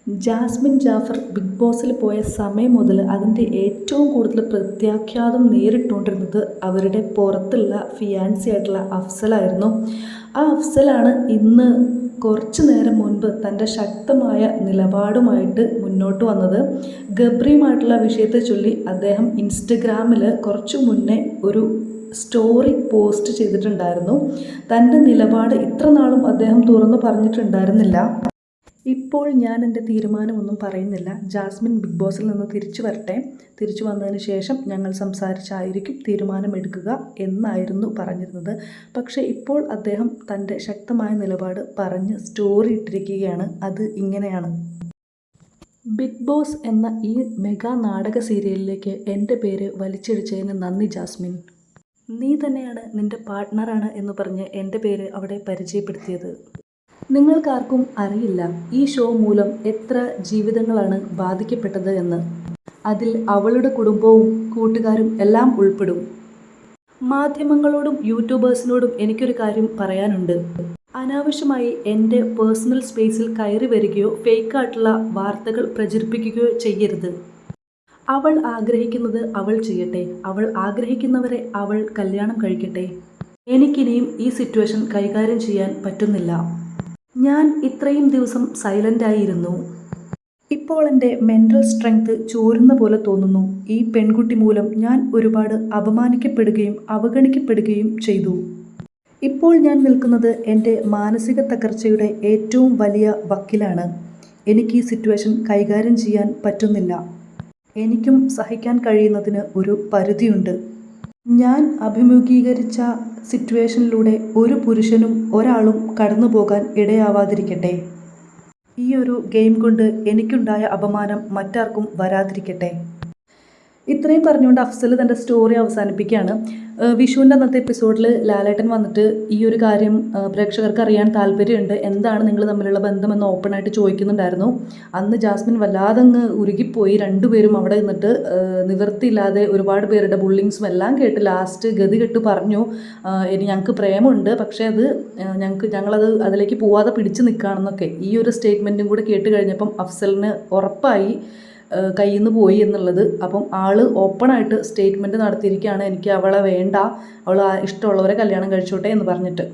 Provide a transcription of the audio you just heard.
Jasmine Jafar big ബോസിൽ പോയ സമയം മുതൽ അതിൻ്റെ ഏറ്റവും കൂടുതൽ പ്രത്യാഘാതം നേരിട്ടുകൊണ്ടിരുന്നത് അവരുടെ പുറത്തുള്ള ഫിയാൻസി ആയിട്ടുള്ള അഫ്സലായിരുന്നു. ആ അഫ്സലാണ് ഇന്ന് കുറച്ചു നേരം മുൻപ് തൻ്റെ ശക്തമായ നിലപാടുമായിട്ട് മുന്നോട്ട് വന്നത്. ഗബ്രിയുമായിട്ടുള്ള വിഷയത്തെ ചൊല്ലി അദ്ദേഹം ഇൻസ്റ്റഗ്രാമിൽ കുറച്ചു മുന്നേ ഒരു സ്റ്റോറി പോസ്റ്റ് ചെയ്തിട്ടുണ്ടായിരുന്നു. തൻ്റെ നിലപാട് ഇത്ര നാളും അദ്ദേഹം തുറന്നു പറഞ്ഞിട്ടുണ്ടായിരുന്നില്ല. ഇപ്പോൾ ഞാൻ എൻ്റെ തീരുമാനമൊന്നും പറയുന്നില്ല, ജാസ്മിൻ ബിഗ് ബോസിൽ നിന്ന് തിരിച്ചു വരട്ടെ, തിരിച്ചു വന്നതിന് ശേഷം ഞങ്ങൾ സംസാരിച്ചായിരിക്കും തീരുമാനമെടുക്കുക എന്നായിരുന്നു പറഞ്ഞിരുന്നത്. പക്ഷേ ഇപ്പോൾ അദ്ദേഹം തൻ്റെ ശക്തമായ നിലപാട് പറഞ്ഞ് സ്റ്റോറി ഇട്ടിരിക്കുകയാണ്. അത് ഇങ്ങനെയാണ്: ബിഗ് ബോസ് എന്ന ഈ മെഗാ നാടക സീരിയലിലേക്ക് എൻ്റെ പേര് വലിച്ചിടിച്ചതിന് നന്ദി ജാസ്മിൻ. നീ തന്നെയാണ് നിൻ്റെ പാർട്ട്ണറാണ് എന്ന് പറഞ്ഞ് എൻ്റെ പേര് അവിടെ പരിചയപ്പെടുത്തിയത്. നിങ്ങൾക്കാർക്കും അറിയില്ല ഈ ഷോ മൂലം എത്ര ജീവിതങ്ങളാണ് ബാധിക്കപ്പെട്ടത് എന്ന്. അതിൽ അവളുടെ കുടുംബവും കൂട്ടുകാരും എല്ലാം ഉൾപ്പെടും. മാധ്യമങ്ങളോടും യൂട്യൂബേഴ്സിനോടും എനിക്കൊരു കാര്യം പറയാനുണ്ട്. അനാവശ്യമായി എൻ്റെ പേഴ്സണൽ സ്പേസിൽ കയറി വരികയോ ഫേക്കായിട്ടുള്ള വാർത്തകൾ പ്രചരിപ്പിക്കുകയോ ചെയ്യരുത്. അവൾ ആഗ്രഹിക്കുന്നത് അവൾ ചെയ്യട്ടെ, അവൾ ആഗ്രഹിക്കുന്നവരെ അവൾ കല്യാണം കഴിക്കട്ടെ. എനിക്കിനിയും ഈ സിറ്റുവേഷൻ കൈകാര്യം ചെയ്യാൻ പറ്റുന്നില്ല. ഞാൻ ഇത്രയും ദിവസം സൈലൻ്റായിരുന്നു. ഇപ്പോൾ എൻ്റെ മെൻ്റൽ സ്ട്രെങ്ത് ചോരുന്ന പോലെ തോന്നുന്നു. ഈ പെൺകുട്ടി മൂലം ഞാൻ ഒരുപാട് അപമാനിക്കപ്പെടുകയും അവഗണിക്കപ്പെടുകയും ചെയ്തു. ഇപ്പോൾ ഞാൻ നിൽക്കുന്നത് എൻ്റെ മാനസിക തകർച്ചയുടെ ഏറ്റവും വലിയ വക്കിലാണ്. എനിക്ക് ഈ സിറ്റുവേഷൻ കൈകാര്യം ചെയ്യാൻ പറ്റുന്നില്ല. എനിക്കും സഹിക്കാൻ കഴിയുന്നതിന് ഒരു പരിധിയുണ്ട്. ഞാൻ അഭിമുഖീകരിച്ച സിറ്റുവേഷനിലൂടെ ഒരു പുരുഷനും ഒരാളും കടന്നു പോകാൻ ഇടയാവാതിരിക്കട്ടെ. ഈ ഒരു ഗെയിം കൊണ്ട് എനിക്കുണ്ടായ അപമാനം മറ്റാർക്കും വരാതിരിക്കട്ടെ. ഇത്രയും പറഞ്ഞുകൊണ്ട് അഫ്സൽ തൻ്റെ സ്റ്റോറി അവസാനിപ്പിക്കുകയാണ്. വിഷുവിൻ്റെ അന്നത്തെ എപ്പിസോഡിൽ ലാലേട്ടൻ വന്നിട്ട് ഈ ഒരു കാര്യം പ്രേക്ഷകർക്ക് അറിയാൻ താല്പര്യമുണ്ട്, എന്താണ് നിങ്ങൾ തമ്മിലുള്ള ബന്ധമെന്ന് ഓപ്പണായിട്ട് ചോദിക്കുന്നുണ്ടായിരുന്നു. അന്ന് ജാസ്മിൻ വല്ലാതെ അങ്ങ് ഉരുകിപ്പോയി. രണ്ടുപേരും അവിടെ നിന്നിട്ട് നിവൃത്തിയില്ലാതെ ഒരുപാട് പേരുടെ ബുള്ളിങ്സും എല്ലാം കേട്ട് ലാസ്റ്റ് ഗതി കെട്ട് പറഞ്ഞു, ഇനി ഞങ്ങൾക്ക് പ്രേമമുണ്ട്, പക്ഷേ അത് ഞങ്ങളത് അതിലേക്ക് പോവാതെ പിടിച്ച് നിൽക്കുകയാണെന്നൊക്കെ. ഈ ഒരു സ്റ്റേറ്റ്മെൻറ്റും കൂടെ കേട്ട് കഴിഞ്ഞപ്പം അഫ്സലിന് ഉറപ്പായി കയ്യിൽ നിന്ന് പോയി എന്നുള്ളത്. അപ്പം ആൾ ഓപ്പണായിട്ട് സ്റ്റേറ്റ്മെൻറ്റ് നടത്തിയിരിക്കുകയാണ്, എനിക്ക് അവളെ വേണ്ട, അവൾ ഇഷ്ടമുള്ളവരെ കല്യാണം കഴിച്ചോട്ടെ എന്ന് പറഞ്ഞിട്ട്.